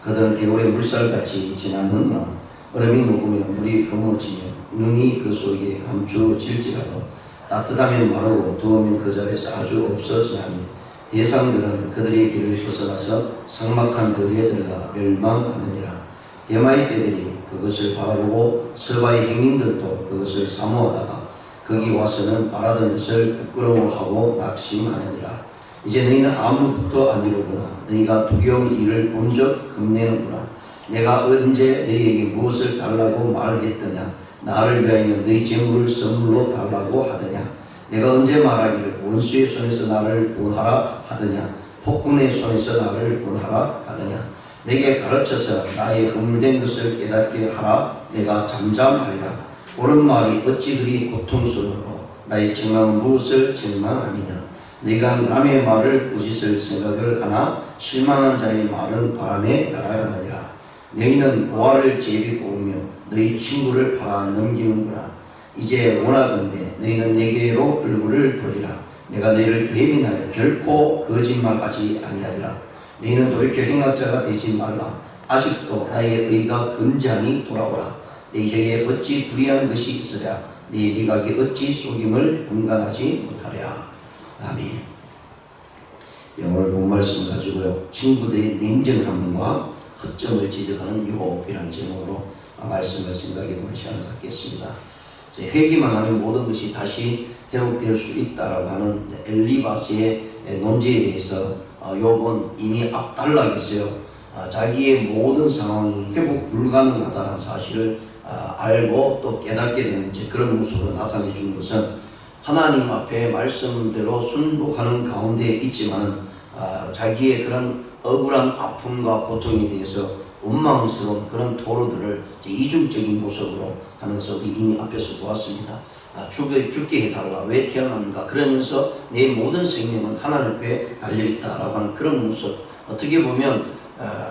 그들은 겨울에 물살같이 지나는 얼음이 녹으며 물이 검어지며 눈이 그 속에 감추어질지라도 따뜻하면 마르고 더우면 그 자리에서 아주 없어지나니 대상들은 그들의 길을 벗어나서 삭막한 들에 들어가 멸망하느니라. 대마의 떼들이 그것을 바라보고 서바의 행인들도 그것을 사모하다가 거기 와서는 바라던 것을 부끄러워하고 낙심하느니라. 이제 너희는 아무것도 안 이루구나. 너희가 두려운 일을 온적 겁내는구나. 내가 언제 너희에게 무엇을 달라고 말했더냐. 나를 위하여 너희 재물을 선물로 달라고 하더냐. 내가 언제 말하기를 원수의 손에서 나를 구원하라 하더냐. 폭군의 손에서 나를 구원하라 하더냐. 내게 가르쳐서 나의 허물된 것을 깨닫게 하라. 내가 잠잠하리라. 옳은 말이 어찌 그리 고통스러워. 나의 책망은 무엇을 책망하느냐. 네가 남의 말을 꾸짖을 생각을 하나 실망한 자의 말은 바람에 날아가느니라. 너희는 보화를 제비 뽑으며 너희 친구를 팔아 넘기는구나. 이제 원하건대 너희는 내게로 얼굴을 돌리라. 내가 너희를 대민하여 결코 거짓말하지 아니하리라. 너희는 돌이켜 행악자가 되지 말라. 아직도 나의 의가 건전히 돌아오라. 내 혀에 어찌 불의한 것이 있으랴. 네 미각이 어찌 속임을 분간하지 못하랴. 아멘. 오늘 본 말씀 가지고요, 친구들의 냉정함과 허점을 지적하는 유혹이라는 제목으로 말씀을 생각해 보는 시간을 갖겠습니다. 회개만 하면 모든 것이 다시 회복될 수 있다라고 하는 엘리바스의 논지에 대해서 욥은 이미 앞달락했어요. 자기의 모든 상황이 회복 불가능하다는 사실을 알고 또 깨닫게 되는 그런 모습으로 나타내 주는 것은 하나님 앞에 말씀대로 순복하는 가운데 있지만 자기의 그런 억울한 아픔과 고통에 대해서 원망스러운 그런 토로들을 이중적인 모습으로 하는 것을 이미 앞에서 보았습니다. 죽게 해달라. 왜 태어납니까? 그러면서 내 모든 생명은 하나님 앞에 달려있다라고 하는 그런 모습. 어떻게 보면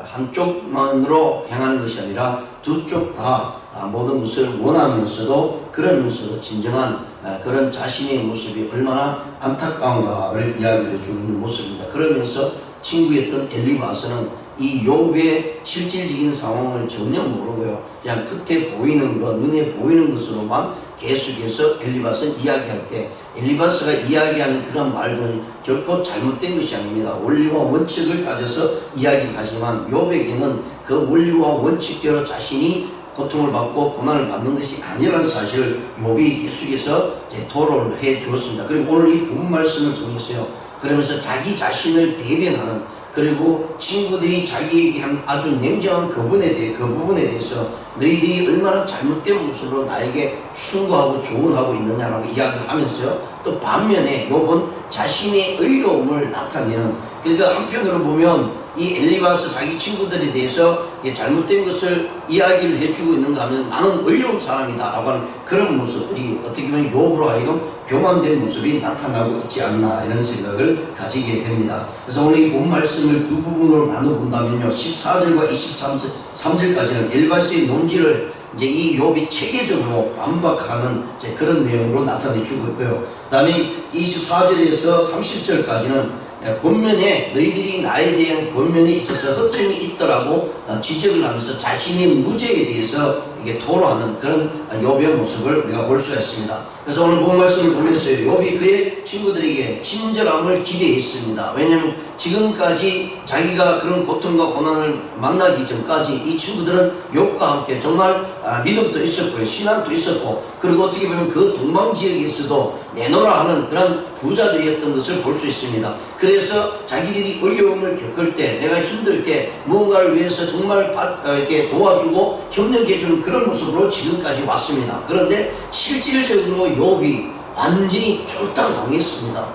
한쪽만으로 향하는 것이 아니라 두 쪽 다 모든 것을 원하면서도 그러면서도 진정한 그런 자신의 모습이 얼마나 안타까운가를 이야기해 주는 모습입니다. 그러면서 친구였던 엘리바스는 이 욥의 실질적인 상황을 전혀 모르고요, 그냥 끝에 보이는 것, 눈에 보이는 것으로만 계속해서 엘리바스는 이야기할 때 엘리바스가 이야기하는 그런 말들은 결코 잘못된 것이 아닙니다. 원리와 원칙을 가져서 이야기를 하지만 욥에게는 그 원리와 원칙대로 자신이 고통을 받고 고난을 받는 것이 아니라는 사실을 욥이 계속해서 토로를 해 주었습니다. 그리고 오늘 이 본 말씀을 통해서요, 그러면서 자기 자신을 대변하는, 그리고 친구들이 자기에게 한 아주 냉정한 그 부분에 대해서 너희들이 얼마나 잘못된 모습으로 나에게 충고하고 조언하고 있느냐라고 이야기를 하면서요, 또 반면에 욥은 자신의 의로움을 나타내는, 그러니까 한편으로 보면 이 엘리바스 자기 친구들에 대해서 잘못된 것을 이야기를 해주고 있는가 하면 나는 의로운 사람이다 라고 하는 그런 모습들이 어떻게 보면 욥으로 하여금 교만된 모습이 나타나고 있지 않나, 이런 생각을 가지게 됩니다. 그래서 오늘 이 본 말씀을 두 부분으로 나눠본다면요, 14절과 23절까지는 엘리바스의 논지를 이제 이 욥이 체계적으로 반박하는 그런 내용으로 나타내주고 있고요. 그 다음에 24절에서 30절까지는 권면에 너희들이 나에 대한 권면에 있어서 허점이 있더라고 지적을 하면서 자신의 무죄에 대해서 이게 토로하는 그런 욥의 모습을 우리가 볼 수가 있습니다. 그래서 오늘 본 말씀을 보면서 욥이 그의 친구들에게 친절함을 기대했습니다. 왜냐하면 지금까지 자기가 그런 고통과 고난을 만나기 전까지 이 친구들은 욥과 함께 정말 믿음도 있었고요, 신앙도 있었고, 그리고 어떻게 보면 그 동방지역에서도 내노라 하는 그런 부자들이었던 것을 볼 수 있습니다. 그래서 자기들이 어려움을 겪을 때, 내가 힘들 때 무언가를 위해서 정말 이렇게 도와주고 협력해주는 그런 모습으로 지금까지 왔습니다. 그런데 실질적으로 욥이 완전히 쫄딱 망했습니다.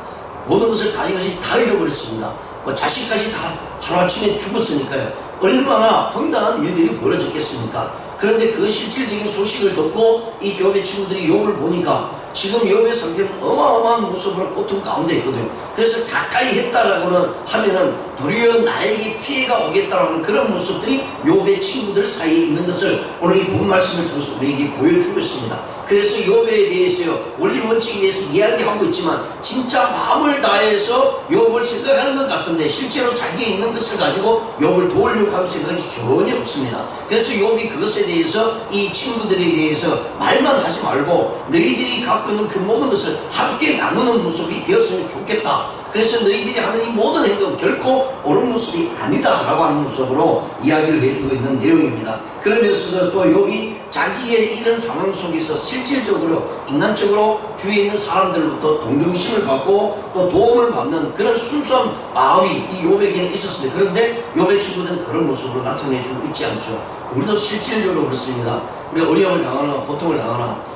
모든 것을 가진 것이 다 잃어버렸습니다. 자식까지 다 하루아침에 죽었으니까요. 얼마나 황당한 일들이 벌어졌겠습니까? 그런데 그 실질적인 소식을 듣고 이 욥의 친구들이 욥을 보니까 지금 욥의 상태는 어마어마한 모습으로 고통 가운데 있거든요. 그래서 가까이 했다라고는 하면은 도리어 나에게 피해가 오겠다라는 그런 모습들이 욥의 친구들 사이에 있는 것을 오늘 이 본 말씀을 통해서 우리에게 보여주고 있습니다. 그래서 욥에 대해서요, 원리 원칙에 대해서 이야기하고 있지만 진짜 마음을 다해서 욥을 생각하는 것 같은데 실제로 자기에 있는 것을 가지고 욥을 도우려고 하는 생각이 전혀 없습니다. 그래서 욥이 그것에 대해서 이 친구들에 대해서 말만 하지 말고 너희들이 갖고 있는 그 모든 것을 함께 나누는 모습이 되었으면 좋겠다. 그래서 너희들이 하는 이 모든 행동 결코 옳은 모습이 아니다 라고 하는 모습으로 이야기를 해주고 있는 내용입니다. 그러면서도 또 욥이 자기의 이런 상황 속에서 실질적으로 인간적으로 주위에 있는 사람들로부터 동정심을 받고 또 도움을 받는 그런 순수한 마음이 이 욥에게는 있었습니다. 그런데 욥의 친구들은 그런 모습으로 나타내주고 있지 않죠. 우리도 실질적으로 그렇습니다. 우리가 어려움을 당하나 고통을 당하나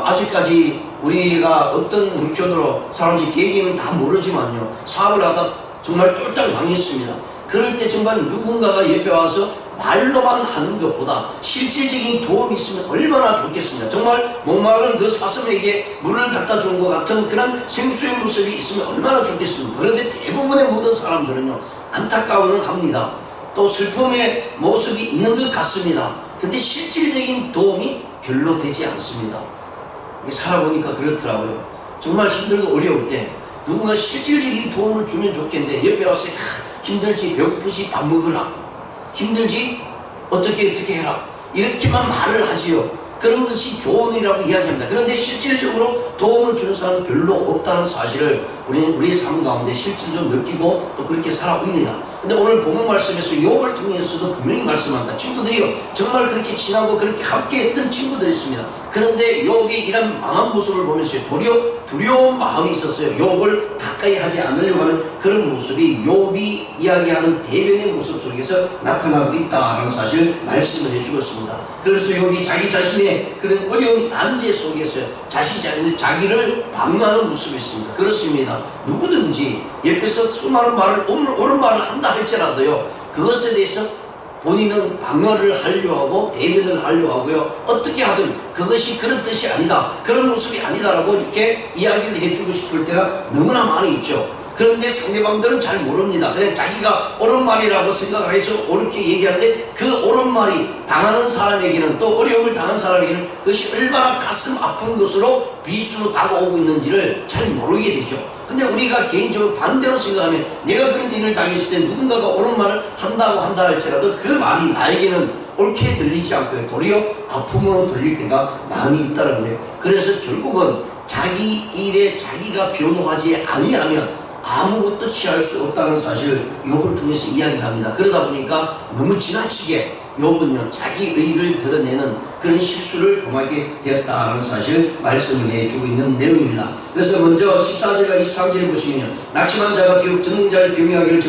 아직까지 우리가 어떤 형편으로 살아온지 계기는 다 모르지만요, 사업을 하다 정말 쫄딱 망했습니다. 그럴 때 정말 누군가가 옆에 와서 말로만 하는 것보다 실질적인 도움이 있으면 얼마나 좋겠습니까? 정말 목마른 그 사슴에게 물을 갖다 주는 것 같은 그런 생수의 모습이 있으면 얼마나 좋겠습니까? 그런데 대부분의 모든 사람들은요, 안타까워는 합니다. 또 슬픔의 모습이 있는 것 같습니다. 근데 실질적인 도움이 별로 되지 않습니다. 살아보니까 그렇더라고요. 정말 힘들고 어려울 때 누군가 실질적인 도움을 주면 좋겠는데 옆에 와서 힘들지, 배고프지, 밥 먹으라, 힘들지, 어떻게 해라, 이렇게만 말을 하지요. 그런 것이 좋은 일이라고 이야기합니다. 그런데 실질적으로 도움을 주는 사람은 별로 없다는 사실을 우리는 우리의 삶 가운데 실질적으로 느끼고 또 그렇게 살아옵니다. 근데 오늘 본문 말씀에서 욥을 통해서도 분명히 말씀합니다. 친구들이요, 정말 그렇게 친하고 그렇게 함께 했던 친구들이 있습니다. 그런데 욥이 이런 망한 모습을 보면서 도리어 두려운 마음이 있었어요. 욥을 가까이 하지 않으려고 하는 그런 모습이 욥이 이야기하는 대변의 모습 속에서 나타나고 있다는 사실을 말씀을 해주고 있습니다. 그래서 욥이 자기 자신의 그런 어려운 난제 속에서 자기를 방어하는 모습이 있습니다. 그렇습니다. 누구든지 옆에서 수많은 말을 옳은 말을 한다 할지라도요, 그것에 대해서 본인은 방어를 하려고 하고 대변을 하려고 하고요, 어떻게 하든 그것이 그런 뜻이 아니다, 그런 모습이 아니다라고 이렇게 이야기를 해주고 싶을 때가 너무나 많이 있죠. 그런데 상대방들은 잘 모릅니다. 그냥 자기가 옳은 말이라고 생각을 해서 옳게 얘기하는데 그 옳은 말이 당하는 사람에게는, 또 어려움을 당한 사람에게는 그것이 얼마나 가슴 아픈 것으로 비수로 다가오고 있는지를 잘 모르게 되죠. 근데 우리가 개인적으로 반대로 생각하면 내가 그런 일을 당했을 때 누군가가 옳은 말을 한다 할지라도 그 말이 나에게는 옳게 들리지 않고요, 도리어 아픔으로 들릴 때가 많이 있다는 거예요. 그래서 결국은 자기 일에 자기가 변호하지 아니하면 아무것도 취할 수 없다는 사실을 욥을 통해서 이야기합니다. 그러다 보니까 너무 지나치게 욥은요, 자기 의를 드러내는 그런 실수를 범하게 되었다는 사실을 말씀을 해주고 있는 내용입니다. 그래서 먼저 14절과 23절을 보시면요, 낙심한 자가 비록 전능 자를 경외하기를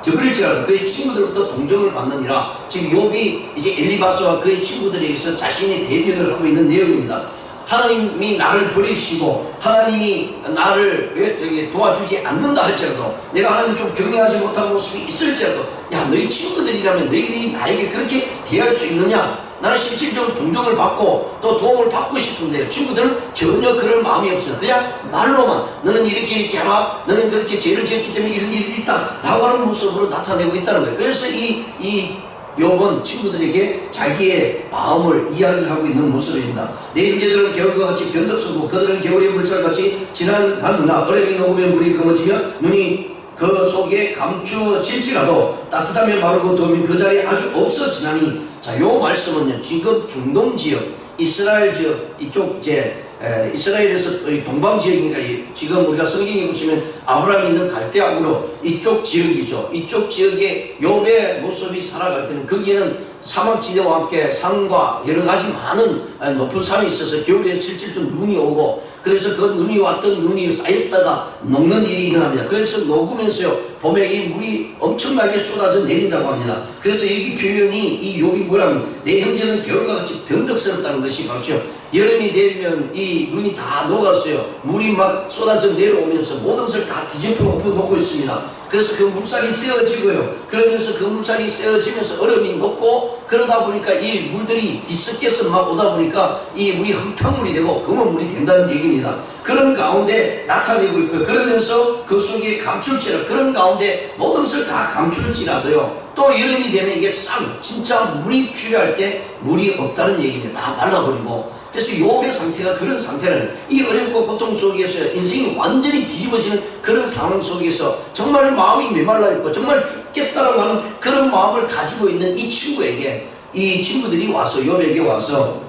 저버릴지라도 그의 친구들로부터 동정을 받느니라. 지금 욥이 이제 엘리바스와 그의 친구들에게서 자신의 대변을 하고 있는 내용입니다. 하나님이 나를 버리시고 하나님이 나를 도와주지 않는다 할지라도, 내가 하나님을 좀 경외하지 못한 모습이 있을지라도, 야, 너희 친구들이라면 너희들이 나에게 그렇게 대할 수 있느냐? 나는 실질적으로 동정을 받고 또 도움을 받고 싶은데요, 친구들은 전혀 그런 마음이 없어요. 그냥 말로만 너는 이렇게 하라, 너는 그렇게 죄를 지었기 때문에 이런 일이 있다 라고 하는 모습으로 나타내고 있다는 거예요. 그래서 이 욥은 친구들에게 자기의 마음을 이야기를 하고 있는 모습입니다. 내 형제들은 겨울과 같이 변덕스럽고 그들은 겨울의 물살같이 지나가느나 얼음이 녹으면 물이 검어지며 눈이 그 속에 감추어질지라도 따뜻하면 마르고 더우면 그 자리에 아주 없어지나니. 자, 요 말씀은요, 지금 중동 지역, 이스라엘 지역, 이쪽 이스라엘에서 동방 지역이니까 지금 우리가 성경에 보시면 아브라함이 있는 갈대아우로 이쪽 지역이죠. 이쪽 지역에 욥의 모습이 살아갈 때는 거기에는 사막지대와 함께 산과 여러가지 많은 높은 산이 있어서 겨울에 실질적으로 눈이 오고, 그래서 그 눈이 왔던 눈이 쌓였다가 녹는 일이 일어납니다. 그래서 녹으면서요, 봄에 이 물이 엄청나게 쏟아져 내린다고 합니다. 그래서 여기 표현이 이 욥이 뭐라면 내 형제는 겨울과 같이 변덕스럽다는 것이 바로 여름이 되면 이 눈이 다 녹았어요. 물이 막 쏟아져 내려오면서 모든 것을 다 뒤집어 엎어놓고 있습니다. 그래서 그 물살이 세어지고요. 그러면서 그 물살이 세어지면서 얼음이 녹고, 그러다 보니까 이 물들이 뒤섞여서 막 오다 보니까 이 물이 흙탕물이 되고 검은물이 된다는 얘기입니다. 그런 가운데 나타내고 있고요. 그러면서 그 속에 감출지라, 그런 가운데 모든 것을 다 감출지라도요, 또 여름이 되면 이게 진짜 물이 필요할 때 물이 없다는 얘기입니다. 다 말라버리고. 그래서 욥의 상태가 그런 상태는, 이 어렵고 고통 속에서 인생이 완전히 뒤집어지는 그런 상황 속에서 정말 마음이 메말라 있고 정말 죽겠다라고 하는 그런 마음을 가지고 있는 이 친구에게, 이 친구들이 와서 욥에게 와서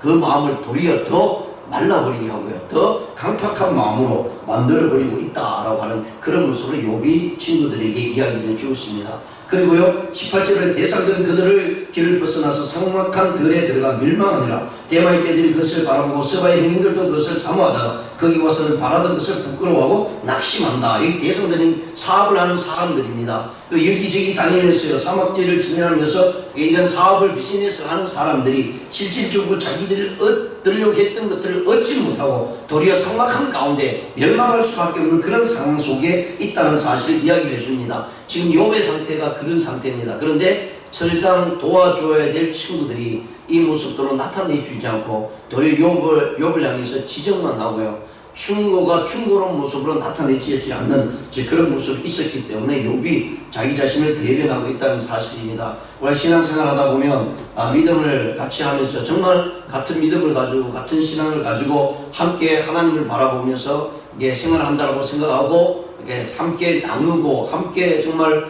그 마음을 도리어 더 말라버리게 하고요, 더 강팍한 마음으로 만들어버리고 있다라고 하는 그런 모습을 욥이 친구들에게 이야기를 해주었습니다. 그리고요, 18절에 대상들은 그들을 길을 벗어나서 삭막한 들에 들어가 멸망하니라. 대마의 떼들이 그것을 바라보고 서바의 행인들도 그것을 사모하다가 거기 와서는 바라던 것을 부끄러워하고 낙심한다. 이 대상들은 사업을 하는 사람들입니다. 여기저기 다니면서요, 사막길을 지나면서 이런 사업을 비즈니스를 하는 사람들이 실질적으로 자기들이 얻으려고 했던 것들을 얻지 못하고 도리어 삭막한 가운데 멸망할 수밖에 없는 그런 상황 속에 있다는 사실을 이야기를 해줍니다. 지금 욥의 상태가 그런 상태입니다. 그런데 설상 도와줘야 될 친구들이 이 모습으로 나타내주지 않고 도리어 욥을 향해서 지적만 하고요, 충고가 충고로운 모습으로 나타내지 않는 그런 모습이 있었기 때문에 욥이 자기 자신을 대변하고 있다는 사실입니다. 우리가 신앙생활 하다 보면 믿음을 같이 하면서 정말 같은 믿음을 가지고 같은 신앙을 가지고 함께 하나님을 바라보면서 생활한다고 생각하고 함께 나누고 함께 정말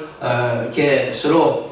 이렇게 서로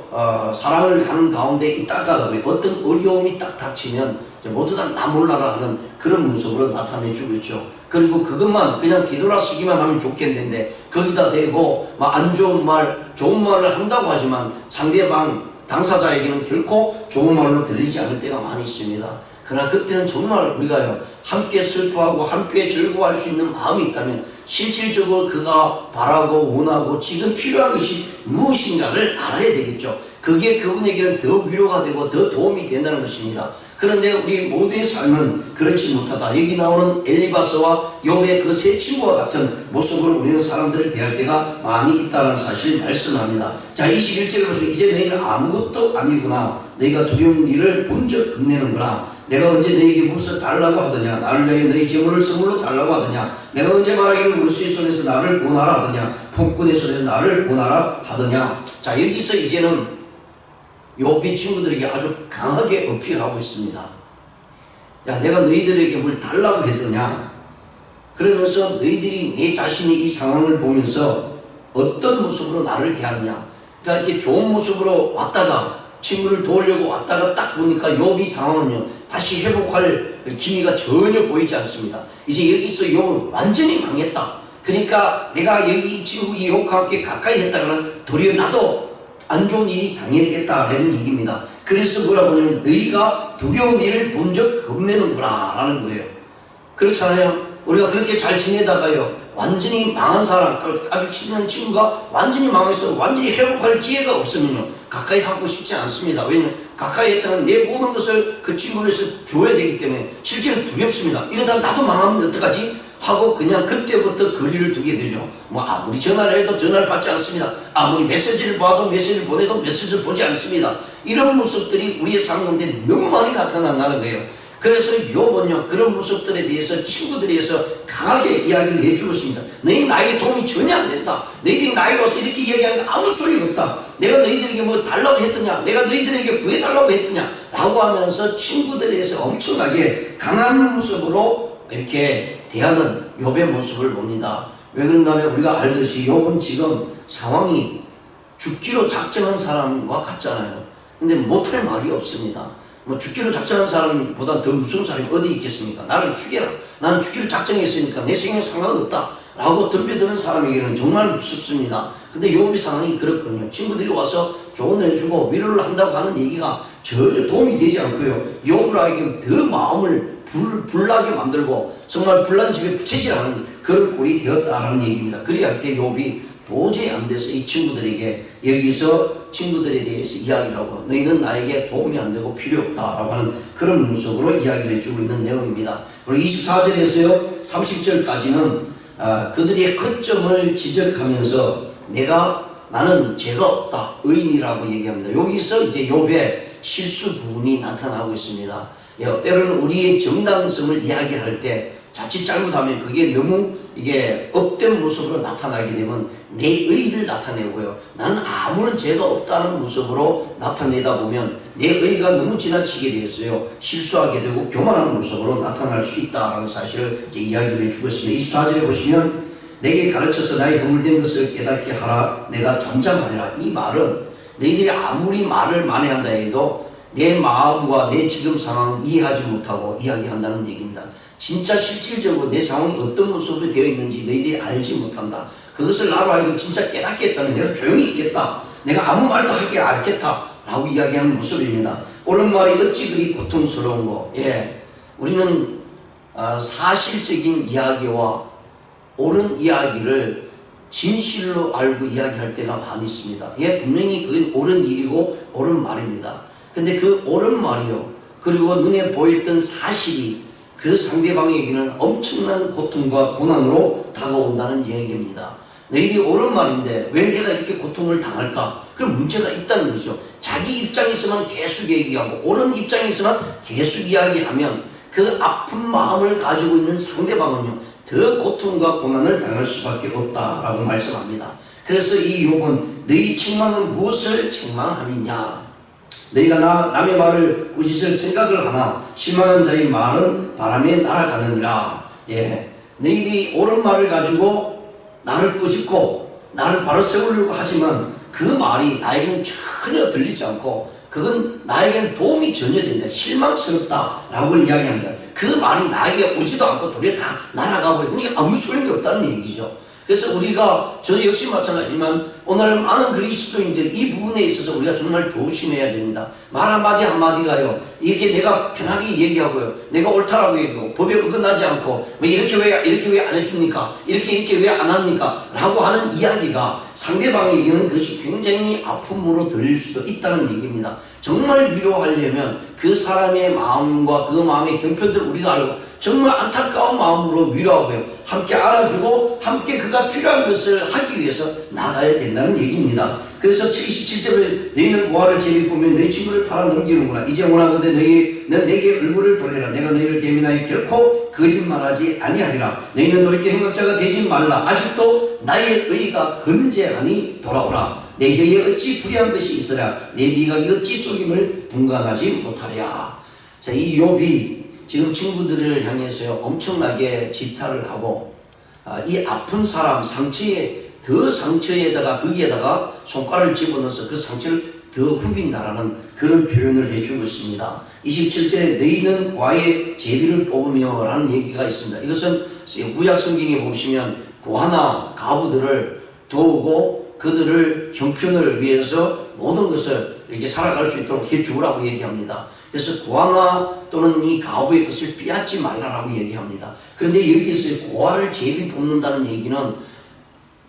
사랑을 하는 가운데 있다가 어떤 어려움이 딱 닥치면 모두 다 나 몰라라 하는 그런 모습으로 나타내주고 있죠. 그리고 그것만 그냥 뒤돌아서기만 하면 좋겠는데 거기다 대고 안 좋은 말, 좋은 말을 한다고 하지만 상대방 당사자에게는 결코 좋은 말로 들리지 않을 때가 많이 있습니다. 그러나 그때는 정말 우리가요, 함께 슬퍼하고 함께 즐거워할 수 있는 마음이 있다면 실질적으로 그가 바라고 원하고 지금 필요한 것이 무엇인가를 알아야 되겠죠. 그게 그분에게는 더 위로가 되고 더 도움이 된다는 것입니다. 그런데 우리 모두의 삶은 그렇지 못하다. 여기 나오는 엘리바스와 욥의 그 세 친구와 같은 모습으로 우리는 사람들을 대할 때가 많이 있다는 사실을 말씀합니다. 자, 21절에 보시면 이제 너희가 아무것도 아니구나. 너희가 두려운 일을 본적 겁내는구나. 내가 언제 너희에게 무엇을 달라고 하더냐. 나를 위해 너희 재물을 선물로 달라고 하더냐. 내가 언제 말하기를 물수의 손에서 나를 구원하라 하더냐. 폭군의 손에서 나를 구원하라 하더냐. 자, 여기서 이제는 욥이 친구들에게 아주 강하게 어필하고 있습니다. 야, 내가 너희들에게 뭘 달라고 했더냐. 그러면서 너희들이 내 자신이 이 상황을 보면서 어떤 모습으로 나를 대하느냐. 그러니까 이렇게 좋은 모습으로 왔다가 친구를 도우려고 왔다가 딱 보니까 욥이 상황은요, 다시 회복할 기미가 전혀 보이지 않습니다. 이제 여기서 욥은 완전히 망했다. 그러니까 내가 여기 이 친구 이 욥과 함께 가까이 했다가는 도리어 나도 안 좋은 일이 당해야겠다라는 얘기입니다. 그래서 뭐라고 하냐면 너희가 두려운 일을 본 적 겁내는구나 라는 거예요. 그렇잖아요. 우리가 그렇게 잘 지내다가요, 완전히 망한 사람, 아주 친한 친구가 완전히 망해서 완전히 회복할 기회가 없으면요, 가까이 하고 싶지 않습니다. 왜냐면 가까이 했다면 내 모든 것을 그 친구에서 줘야 되기 때문에 실제로 두렵습니다. 이러다 나도 망하면 어떡하지? 하고 그냥 그때부터 거리를 두게 되죠. 아무리 전화를 해도 전화를 받지 않습니다. 아무리 메시지를 봐도 메시지를 보내도 메시지를 보지 않습니다. 이런 모습들이 우리의 삶 가운데 너무 많이 나타난다는 거예요. 그래서 욥은요, 그런 모습들에 대해서 친구들에서 강하게 이야기를 해주고 있습니다. 너희 나에게 도움이 전혀 안 된다. 너희들이 나에게 와서 이렇게 이야기하는 아무 소리가 없다. 내가 너희들에게 뭐 달라고 했더냐, 내가 너희들에게 구해달라고 했더냐 라고 하면서 친구들에서 엄청나게 강한 모습으로 이렇게 대하는 욥의 모습을 봅니다. 왜 그런가 하면 우리가 알듯이 욥은 지금 상황이 죽기로 작정한 사람과 같잖아요. 근데 못할 말이 없습니다. 죽기로 작정한 사람보다 더 무서운 사람이 어디 있겠습니까? 나를 죽여라. 나는 죽기로 작정했으니까 내 생명에 상관없다 라고 덤벼드는 사람에게는 정말 무섭습니다. 근데 욥의 상황이 그렇거든요. 친구들이 와서 조언을 해주고 위로를 한다고 하는 얘기가 전혀 도움이 되지 않고요, 욥을 하여금 더 마음을 불나게 만들고 정말 불난 집에 부채질하는 그런 꼴이 되었다라는 얘기입니다. 그래야 할 때 욥이 도저히 안 돼서 이 친구들에게 여기서 친구들에 대해서 이야기를 하고 너희는 나에게 도움이 안 되고 필요 없다라고 하는 그런 모습으로 이야기를 해주고 있는 내용입니다. 그리고 24절에서요 30절까지는 그들의 허점을 지적하면서 나는 죄가 없다 의인이라고 얘기합니다. 여기서 이제 욥의 실수 부분이 나타나고 있습니다. 때로는 우리의 정당성을 이야기할 때 자칫 잘못하면 그게 너무 이게 업된 모습으로 나타나게 되면 내 의의를 나타내고요. 나는 아무런 죄가 없다는 모습으로 나타내다 보면 내 의의가 너무 지나치게 되었어요. 실수하게 되고 교만한 모습으로 나타날 수 있다라는 사실을 이제 이야기를 해주고 있습니다. 24절에 보시면 내게 가르쳐서 나의 허물된 것을 깨닫게 하라. 내가 잠잠하리라. 이 말은 너희들이 아무리 말을 만회한다 해도 내 마음과 내 지금 상황을 이해하지 못하고 이야기한다는 얘기입니다. 진짜 실질적으로 내 상황이 어떤 모습으로 되어 있는지 너희들이 알지 못한다. 그것을 나로 알고 진짜 깨닫겠다면 내가 조용히 있겠다. 내가 아무 말도 하게 않겠다 라고 이야기하는 모습입니다. 옳은 말이 어찌 그리 고통스러운 거. 우리는 사실적인 이야기와 옳은 이야기를 진실로 알고 이야기할 때가 많이 있습니다. 분명히 그건 옳은 일이고 옳은 말입니다. 근데 그 옳은 말이요 그리고 눈에 보였던 사실이 그 상대방에게는 엄청난 고통과 고난으로 다가온다는 얘기입니다. 너희들이 옳은 말인데 왜 내가 이렇게 고통을 당할까? 그럼 문제가 있다는 거죠. 자기 입장에서만 계속 얘기하고 옳은 입장에서만 계속 이야기하면 그 아픈 마음을 가지고 있는 상대방은요 더 고통과 고난을 당할 수밖에 없다라고 말씀합니다. 그래서 이 욥은 너희 책망은 무엇을 책망함이냐? 너희가 남의 말을 꾸짖을 생각을 하나 실망한 자의 말은 바람에 날아가느니라. 너희들이 옳은 말을 가지고 나를 꾸짖고 나를 바로 세우려고 하지만 그 말이 나에게는 전혀 들리지 않고 그건 나에게는 도움이 전혀 된다. 실망스럽다라고 이야기합니다. 그 말이 나에게 오지도 않고 도리어 다 날아가 버리고 그러니까 아무 소용이 없다는 얘기죠. 그래서 저도 역시 마찬가지지만 오늘 많은 그리스도인들 이 부분에 있어서 우리가 정말 조심해야 됩니다. 말 한마디 한마디가요 이게 내가 편하게 얘기하고요 내가 옳다라고 얘기하고 법에 어긋나지 않고 뭐 이렇게 왜 안 해줍니까? 이렇게 왜 안 합니까? 라고 하는 이야기가 상대방에게는 그것이 굉장히 아픔으로 들릴 수도 있다는 얘기입니다. 정말 위로하려면 그 사람의 마음과 그 마음의 형편들을 우리가 알고 정말 안타까운 마음으로 위로하고요 함께 알아주고 함께 그가 필요한 것을 하기 위해서 나가야 된다는 얘기입니다. 그래서 77절에 너희는 고아를 제비 보면 너희 친구를 팔아 넘기는구나. 이제 원하건대 너는 내게 얼굴을 돌리라. 내가 너희를 대면하여 결코 거짓말하지 아니하리라. 너희는 노릇게 행각자가 되지 말라. 아직도 나의 의가 건재하니 돌아오라. 내 혀에 어찌 불의한 것이 있으랴. 내 미각이 어찌 속임을 분간하지 못하랴. 자, 이 욥이 지금 친구들을 향해서 엄청나게 질타를 하고 이 아픈 사람 상처에다가 거기에다가 손가락을 집어넣어서 그 상처를 더 후빈다라는 그런 표현을 해주고 있습니다. 27절에 너희는 과의 제비를 뽑으며 라는 얘기가 있습니다. 이것은 구약 성경에 보시면 고아나 가부들을 도우고 그들을 형편을 위해서 모든 것을 이렇게 살아갈 수 있도록 해주라고 얘기합니다. 그래서 고아나 또는 이 가부의 것을 빼앗지 말라라고 얘기합니다. 그런데 여기서 고아를 제비 뽑는다는 얘기는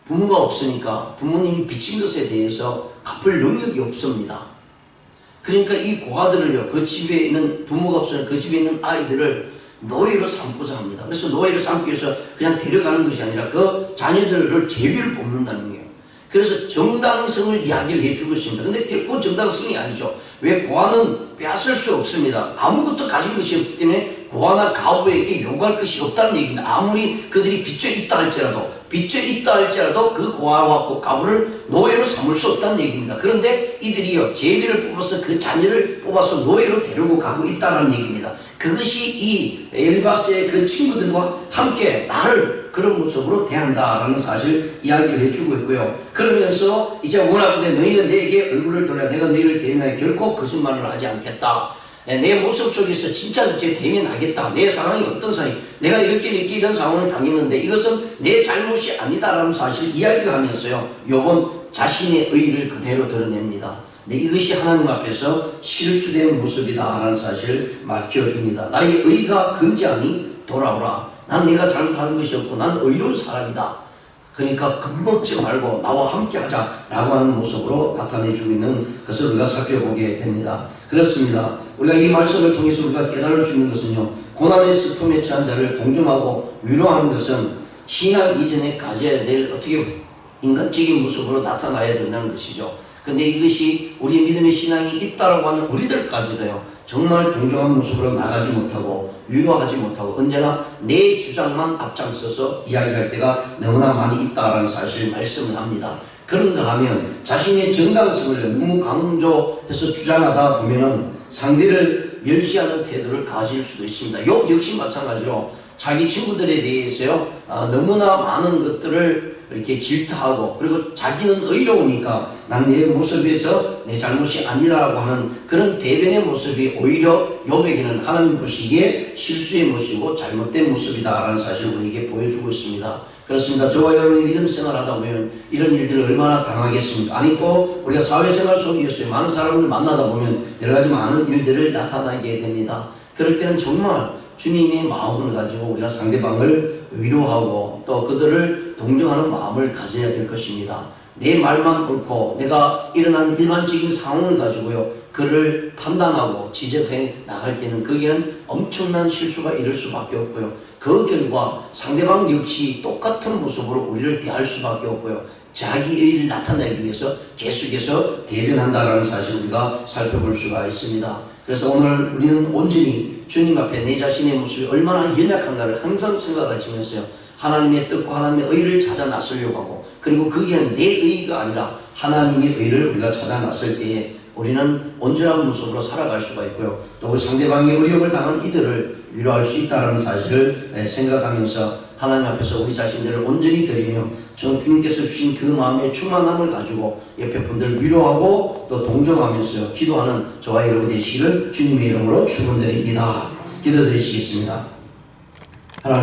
부모가 없으니까 부모님이 빚진 것에 대해서 갚을 능력이 없습니다. 그러니까 이 고아들을요 그 집에 있는 부모가 없으면 그 집에 있는 아이들을 노예로 삼고자 합니다. 그래서 노예로 삼기 위해서 그냥 데려가는 것이 아니라 그 자녀들을 제비를 뽑는다는 거예요. 그래서 정당성을 이야기를 해주고 있습니다. 근데 결코 정당성이 아니죠. 왜 고아는 빼앗을 수 없습니다. 아무것도 가진 것이 없기 때문에 고아나 가부에게 요구할 것이 없다는 얘기입니다. 아무리 그들이 빚져 있다 할지라도 그 고아와 가부를 노예로 삼을 수 없다는 얘기입니다. 그런데 이들이요 제비를 뽑아서 그 자녀를 뽑아서 노예로 데리고 가고 있다는 얘기입니다. 그것이 이 엘바스의 그 친구들과 함께 나를 그런 모습으로 대한다라는 사실 이야기를 해주고 있고요. 그러면서 이제 원하건대 너희는 내게 얼굴을 돌려 내가 너희를 대면하여 결코 거짓말을 하지 않겠다. 내 모습 속에서 진짜 제 대면하겠다. 내 상황이 어떤 상황이 내가 이렇게 이런 상황을 당했는데 이것은 내 잘못이 아니다라는 사실을 이야기를 하면서요 욥은 자신의 의의를 그대로 드러냅니다. 이것이 하나님 앞에서 실수된 모습이다라는 사실을 밝혀줍니다. 나의 의가 건재하니 돌아오라. 난 내가 잘못하는 것이 없고 난 의로운 사람이다. 그러니까 겁먹지 말고 나와 함께 하자라고 하는 모습으로 나타내주고 있는 것을 우리가 살펴보게 됩니다. 그렇습니다. 우리가 이 말씀을 통해서 우리가 깨달을 수 있는 것은요, 고난의 슬픔에 처한 자를 동정하고 위로하는 것은 신앙 이전에 가져야 될 어떻게 인간적인 모습으로 나타나야 된다는 것이죠. 근데 이것이 우리 믿음의 신앙이 있다라고 하는 우리들까지도요, 정말 동정한 모습으로 나가지 못하고 위로하지 못하고 언제나 내 주장만 앞장서서 이야기할 때가 너무나 많이 있다라는 사실을 말씀을 합니다. 그런가 하면 자신의 정당성을 너무 강조해서 주장하다 보면은 상대를 멸시하는 태도를 가질 수도 있습니다. 욥 역시 마찬가지로 자기 친구들에 대해서요, 너무나 많은 것들을 이렇게 질타하고, 그리고 자기는 의로우니까 난 내 모습에서 내 잘못이 아니라고 하는 그런 대변의 모습이 오히려 욥에게는 하나님 보시기에 실수의 모습이고 잘못된 모습이다라는 사실을 우리에게 보여주고 있습니다. 그렇습니다. 저와 여러분이 믿음 생활하다 보면 이런 일들을 얼마나 당하겠습니까? 아니 또 우리가 사회생활 속에서 많은 사람을 만나다 보면 여러 가지 많은 일들을 나타나게 됩니다. 그럴 때는 정말 주님의 마음을 가지고 우리가 상대방을 위로하고 또 그들을 동정하는 마음을 가져야 될 것입니다. 내 말만 옳고 내가 일어난 일반적인 상황을 가지고요, 그를 판단하고 지적해 나갈 때는 거기에는 엄청난 실수가 이를 수밖에 없고요, 그 결과 상대방 역시 똑같은 모습으로 우리를 대할 수밖에 없고요, 자기 의의를 나타내기 위해서 계속해서 대변한다라는 사실을 우리가 살펴볼 수가 있습니다. 그래서 오늘 우리는 온전히 주님 앞에 내 자신의 모습이 얼마나 연약한가를 항상 생각하시면서요, 하나님의 뜻과 하나님의 의를 찾아 나서려고 하고, 그리고 그게 내 의가 아니라 하나님의 의를 우리가 찾아 나설 때에 우리는 온전한 모습으로 살아갈 수가 있고요, 또 상대방의 의욕을 당한 이들을 위로할 수 있다는 사실을 생각하면서 하나님 앞에서 우리 자신들을 온전히 드리며 주님께서 주신 그 마음의 충만함을 가지고 옆에 분들을 위로하고 또 동정하면서 기도하는 저와 여러분 되시기를 주님의 이름으로 축원드립니다. 기도드리시겠습니다.